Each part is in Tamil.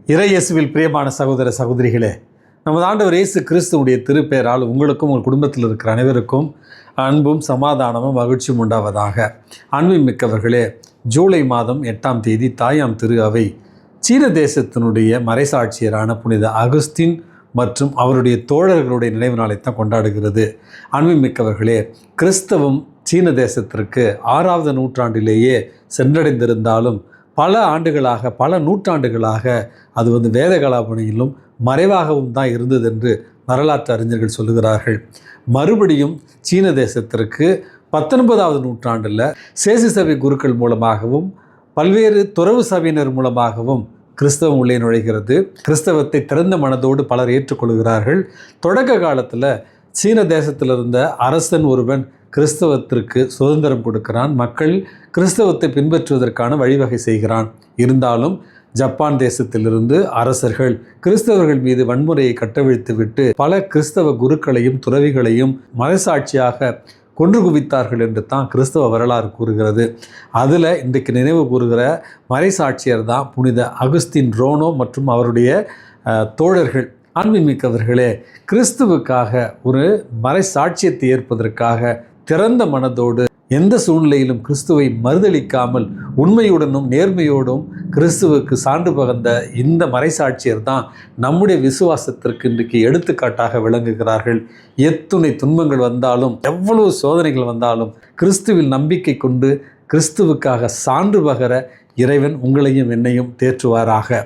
இறையேசுவில் பிரியமான சகோதர சகோதரிகளே, நமது ஆண்டவர் இயேசு கிறிஸ்துவுடைய திருப்பெயரால் உங்களுக்கும் உங்கள் குடும்பத்தில் இருக்கிற அனைவருக்கும் அன்பும் சமாதானமும் மகிழ்ச்சியும் உண்டாவதாக. அன்பின் மிக்கவர்களே, ஜூலை மாதம் 8ஆம் தேதி தாயாம் திரு அவை சீன தேசத்தினுடைய மறைசாட்சியரான புனித அகஸ்தின் மற்றும் அவருடைய தோழர்களுடைய நினைவு நாளைத்தான் கொண்டாடுகிறது. அன்பின் மிக்கவர்களே, கிறிஸ்தவம் சீன தேசத்திற்கு 6வது நூற்றாண்டிலேயே சென்றடைந்திருந்தாலும் பல ஆண்டுகளாக பல நூற்றாண்டுகளாக அது வேத கலாபணியிலும் மறைவாகவும் தான் இருந்தது என்று வரலாற்று அறிஞர்கள் சொல்லுகிறார்கள். மறுபடியும் சீன தேசத்திற்கு 19வது நூற்றாண்டில் சேசி சபை குருக்கள் மூலமாகவும் பல்வேறு துறவு சபையினர் மூலமாகவும் கிறிஸ்தவம் உள்ளே நுழைகிறது. கிறிஸ்தவத்தை திறந்த மனதோடு பலர் ஏற்றுக்கொள்கிறார்கள். தொடக்க காலத்தில் சீன தேசத்தில் இருந்த அரசன் ஒருவன் கிறிஸ்தவத்திற்கு சுதந்திரம் கொடுக்கிறான். மக்கள் கிறிஸ்தவத்தை பின்பற்றுவதற்கான வழிவகை செய்கிறான். இருந்தாலும் ஜப்பான் தேசத்திலிருந்து அரசர்கள் கிறிஸ்தவர்கள் மீது வன்முறையை கட்டவிழ்த்துவிட்டு பல கிறிஸ்தவ குருக்களையும் துறவிகளையும் மறைசாட்சியாக கொன்று குவித்தார்கள் என்று தான் கிறிஸ்தவ வரலாறு கூறுகிறது. அதில் இன்றைக்கு நினைவு கூறுகிற மறைசாட்சியர் தான் புனித அகஸ்தின் ரோனோ மற்றும் அவருடைய தோழர்கள். அன்பின்மிக்கவர்களே, கிறிஸ்துவுக்காக ஒரு மறைசாட்சியத்தை ஏற்பதற்காக திறந்த மனதோடு எந்த சூழ்நிலையிலும் கிறிஸ்துவை மறுதளிக்காமல் உண்மையுடனும் நேர்மையோடும் கிறிஸ்துவுக்கு சான்று பகர்ந்த இந்த மறைசாட்சியர் தான் நம்முடைய விசுவாசத்திற்கு இன்றைக்கு எடுத்துக்காட்டாக விளங்குகிறார்கள். எத்துணை துன்பங்கள் வந்தாலும் எவ்வளவு சோதனைகள் வந்தாலும் கிறிஸ்துவில் நம்பிக்கை கொண்டு கிறிஸ்துவுக்காக சான்று பகர இறைவன் உங்களையும் என்னையும் தேற்றுவாராக.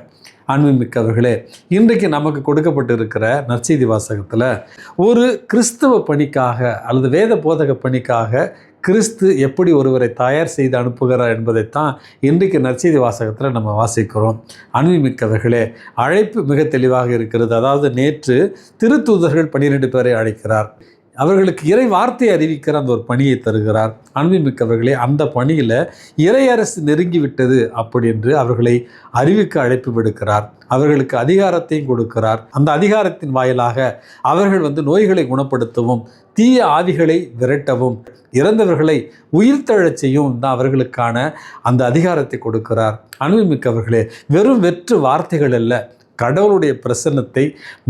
அன்புமிக்கவர்களே, இன்றைக்கு நமக்கு கொடுக்கப்பட்டிருக்கிற நற்செய்தி வாசகத்தில் ஒரு கிறிஸ்தவ பணிக்காக அல்லது வேத போதக பணிக்காக கிறிஸ்து எப்படி ஒருவரை தயார் செய்து அனுப்புகிறார் என்பதைத்தான் இன்றைக்கு நற்செய்தி வாசகத்தில் நம்ம வாசிக்கிறோம். அன்புமிக்கவர்களே, அழைப்பு மிக தெளிவாக இருக்கிறது. அதாவது நேற்று திருத்தூதர்கள் 12 பேரை அழைக்கிறார். அவர்களுக்கு இறை வார்த்தையை அறிவிக்கிற அந்த ஒரு பணியை தருகிறார். அன்புமிக்கவர்களே, அந்த பணியில் இறையரசு நெருங்கிவிட்டது அப்படி என்று அவர்களை அறிவிக்க அழைப்பு விடுக்கிறார். அவர்களுக்கு அதிகாரத்தையும் கொடுக்கிறார். அந்த அதிகாரத்தின் வாயிலாக அவர்கள் நோய்களை குணப்படுத்தவும் தீய ஆவிகளை விரட்டவும் இறந்தவர்களை உயிர்த்தெழச் செய்யவும் தான் அவர்களுக்கான அந்த அதிகாரத்தை கொடுக்கிறார். அன்புமிக்கவர்களே, வெறும் வெற்று வார்த்தைகள் அல்ல, கடவுளுடைய பிரசன்னத்தை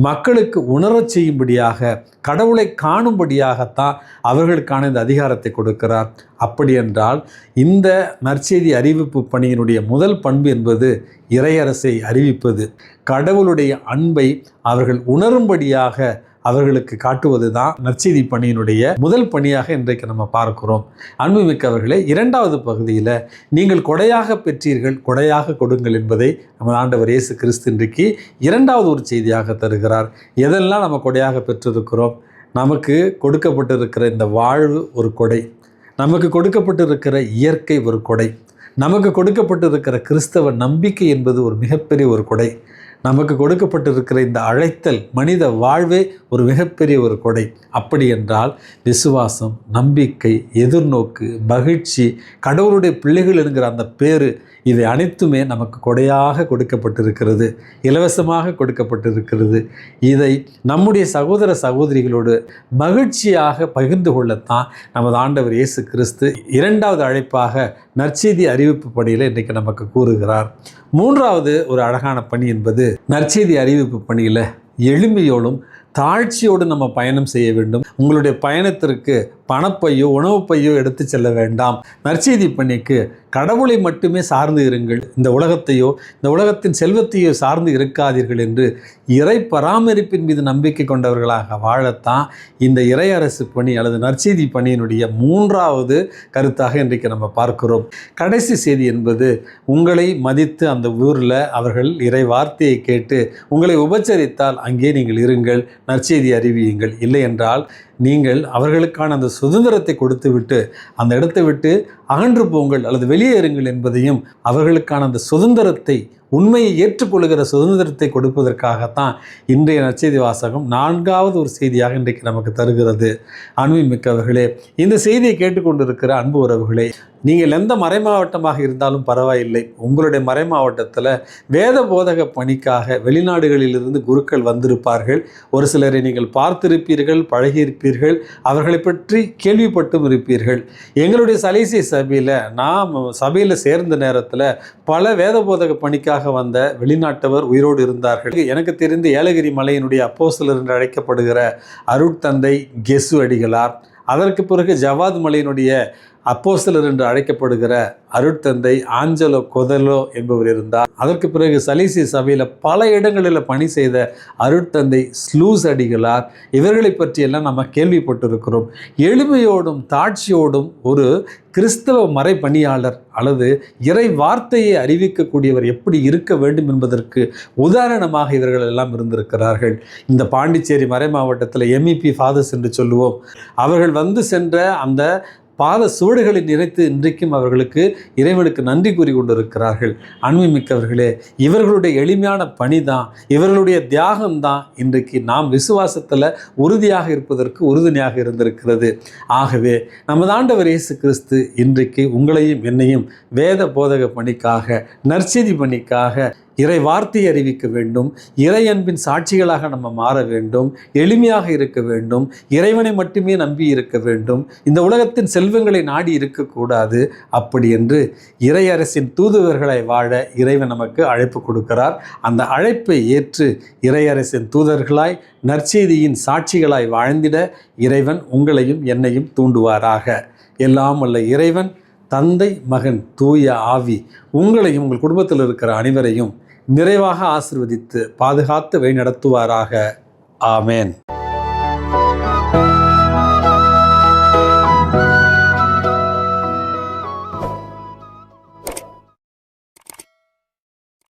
மக்களுக்கு உணரச் செய்யும்படியாக கடவுளை காணும்படியாகத்தான் அவர்களுக்கான இந்த அதிகாரத்தை கொடுக்கிறார். அப்படி என்றால் இந்த நற்செய்தி அறிவிப்பு பணியினுடைய முதல் பண்பு என்பது இறையரசை அறிவிப்பது. கடவுளுடைய அன்பை அவர்கள் உணரும்படியாக அவர்களுக்கு காட்டுவது தான் நற்செய்தி பணியினுடைய முதல் பணியாக இன்றைக்கு நம்ம பார்க்கிறோம். அன்புமிக்கவர்களே, 2வது பகுதியில் நீங்கள் கொடையாக பெற்றீர்கள், கொடையாக கொடுங்கள் என்பதை நம்ம ஆண்டவர் இயேசு கிறிஸ்து இன்றைக்கு 2வது ஒரு செய்தியாக தருகிறார். எதெல்லாம் நம்ம கொடையாக பெற்றிருக்கிறோம்? நமக்கு கொடுக்கப்பட்டிருக்கிற இந்த வாழ்வு ஒரு கொடை, நமக்கு கொடுக்கப்பட்டிருக்கிற இயற்கை ஒரு கொடை, நமக்கு கொடுக்கப்பட்டிருக்கிற கிறிஸ்தவ நம்பிக்கை என்பது ஒரு மிகப்பெரிய ஒரு கொடை, நமக்கு கொடுக்கப்பட்டிருக்கிற இந்த அழைத்தல் மனித வாழ்வே ஒரு மிகப்பெரிய ஒரு கொடை. அப்படி என்றால் விசுவாசம், நம்பிக்கை, எதிர்நோக்கு, மகிழ்ச்சி, கடவுளுடைய பிள்ளைகள் என்கிற அந்த பேரு, இவை அனைத்துமே நமக்கு கொடையாக கொடுக்கப்பட்டிருக்கிறது, இலவசமாக கொடுக்கப்பட்டிருக்கிறது. இதை நம்முடைய சகோதர சகோதரிகளோடு மகிழ்ச்சியாக பகிர்ந்து கொள்ளத்தான் நமது ஆண்டவர் இயேசு கிறிஸ்து 2வது அழைப்பாக நற்செய்தி அறிவிப்பு பணியில் இன்றைக்கு நமக்கு கூறுகிறார். 3வது ஒரு அழகான பணி என்பது நற்செய்தி அறிவிப்பு பணியில் எளிமையோடும் தாழ்ச்சியோடு நம்ம பயணம் செய்ய வேண்டும். உங்களுடைய பயணத்திற்கு பணப்பையோ உணவு பையோ எடுத்து செல்ல வேண்டாம். நற்செய்தி பணிக்கு கடவுளை மட்டுமே சார்ந்து இருங்கள், இந்த உலகத்தையோ இந்த உலகத்தின் செல்வத்தையோ சார்ந்து இருக்காதீர்கள் என்று இறை பராமரிப்பின் மீது நம்பிக்கை கொண்டவர்களாக வாழத்தான் இந்த இறையரசு பணி அல்லது நற்செய்தி பணியினுடைய 3வது கருத்தாக இன்றைக்கு நம்ம பார்க்கிறோம். கடைசி செய்தி என்பது உங்களை மதித்து அந்த ஊரில் அவர்கள் இறை வார்த்தையை கேட்டு உங்களை உபச்சரித்தால் அங்கே நீங்கள் இருங்கள், நற்செய்தி அறிவியுங்கள். இல்லை என்றால் நீங்கள் அவர்களுக்கான அந்த சுதந்திரத்தை கொடுத்துவிட்டு அந்த இடத்தை விட்டு அகன்று போங்கள் அல்லது வெளியேறுங்கள் என்பதையும் அவர்களுக்கான அந்த சுதந்திரத்தை, உண்மையை ஏற்றுக்கொள்கிற சுதந்திரத்தை கொடுப்பதற்காகத்தான் இன்றைய நற்செய்தி வாசகம் 4வது ஒரு செய்தியாக இன்றைக்கு நமக்கு தருகிறது. அன்புமிக்கவர்களே, இந்த செய்தியை கேட்டுக்கொண்டிருக்கிற அன்பு உறவுகளே, நீங்கள் எந்த மறைமாவட்டமாக இருந்தாலும் பரவாயில்லை, உங்களுடைய மறைமாவட்டத்தில் வேத போதக பணிக்காக வெளிநாடுகளிலிருந்து குருக்கள் வந்திருப்பார்கள். ஒரு சிலரை நீங்கள் பார்த்திருப்பீர்கள், பழகியிருப்பீர்கள், அவர்களை பற்றி கேள்விப்பட்டும் இருப்பீர்கள். எங்களுடைய சலேசிய சபையில் நாம் சபையில் சேர்ந்த நேரத்தில் பல வேத போதக பணிக்காக வந்த வெளிநாட்டவர் உயிரோடு இருந்தார்கள். எனக்கு தெரிந்து ஏலகிரி மலையினுடைய அப்போஸ்தலர் என்று அழைக்கப்படுகிற அருட்தந்தை கெசு அடிகளார், அதற்கு பிறகு ஜவாத் மலையினுடைய அப்போஸ்தலர் என்று அழைக்கப்படுகிற அருட்தந்தை ஆஞ்சலோ கொதலோ என்பவர் இருந்தார். அதற்கு பிறகு சலேசிய சபையில் பல இடங்களில் பணி செய்த அருட்தந்தை ஸ்லூஸ் அடிகளார், இவர்களை பற்றியெல்லாம் நம்ம கேள்விப்பட்டிருக்கிறோம். எளிமையோடும் தாட்சியோடும் ஒரு கிறிஸ்தவ மறைபணியாளர் அல்லது இறை வார்த்தையை அறிவிக்கக்கூடியவர் எப்படி இருக்க வேண்டும் என்பதற்கு உதாரணமாக இவர்கள் எல்லாம் இருந்திருக்கிறார்கள். இந்த பாண்டிச்சேரி மறை மாவட்டத்தில் MEP ஃபாதர்ஸ் என்று சொல்லுவோம், அவர்கள் வந்து சென்ற அந்த பாத சுவடுகளை நிறைத்து இன்றைக்கும் அவர்களுக்கு இறைவனுக்கு நன்றி கூறி கொண்டிருக்கிறார்கள். அன்புமிக்கவர்களே, இவர்களுடைய எளிமையான பணி தான், இவர்களுடைய தியாகம்தான் இன்றைக்கு நாம் விசுவாசத்தில் உறுதியாக இருப்பதற்கு உறுதுணையாக இருந்திருக்கிறது. ஆகவே நமது ஆண்டவர் இயேசு கிறிஸ்து இன்றைக்கு உங்களையும் என்னையும் வேத போதக பணிக்காக, நற்செய்தி பணிக்காக, இறை வார்த்தையை அறிவிக்க வேண்டும், இறை அன்பின் சாட்சிகளாக நம்ம மாற வேண்டும், எளிமையாக இருக்க வேண்டும், இறைவனை மட்டுமே நம்பி இருக்க வேண்டும், இந்த உலகத்தின் செல்வங்களை நாடி இருக்கக்கூடாது. அப்படி என்று இறையரசின் தூதுவர்களை வாழ இறைவன் நமக்கு அழைப்பு கொடுக்கிறார். அந்த அழைப்பை ஏற்று இறையரசின் தூதர்களாய், நற்செய்தியின் சாட்சிகளாய் வாழ்ந்திட இறைவன் உங்களையும் என்னையும் தூண்டுவாராக. எல்லாம் வல்ல இறைவன் தந்தை, மகன், தூய ஆவி உங்களையும் உங்கள் குடும்பத்தில் இருக்கிற அனைவரையும் நிறைவாக ஆசீர்வதித்து பாதுகாத்து வழி நடத்துவாராக. ஆமேன்.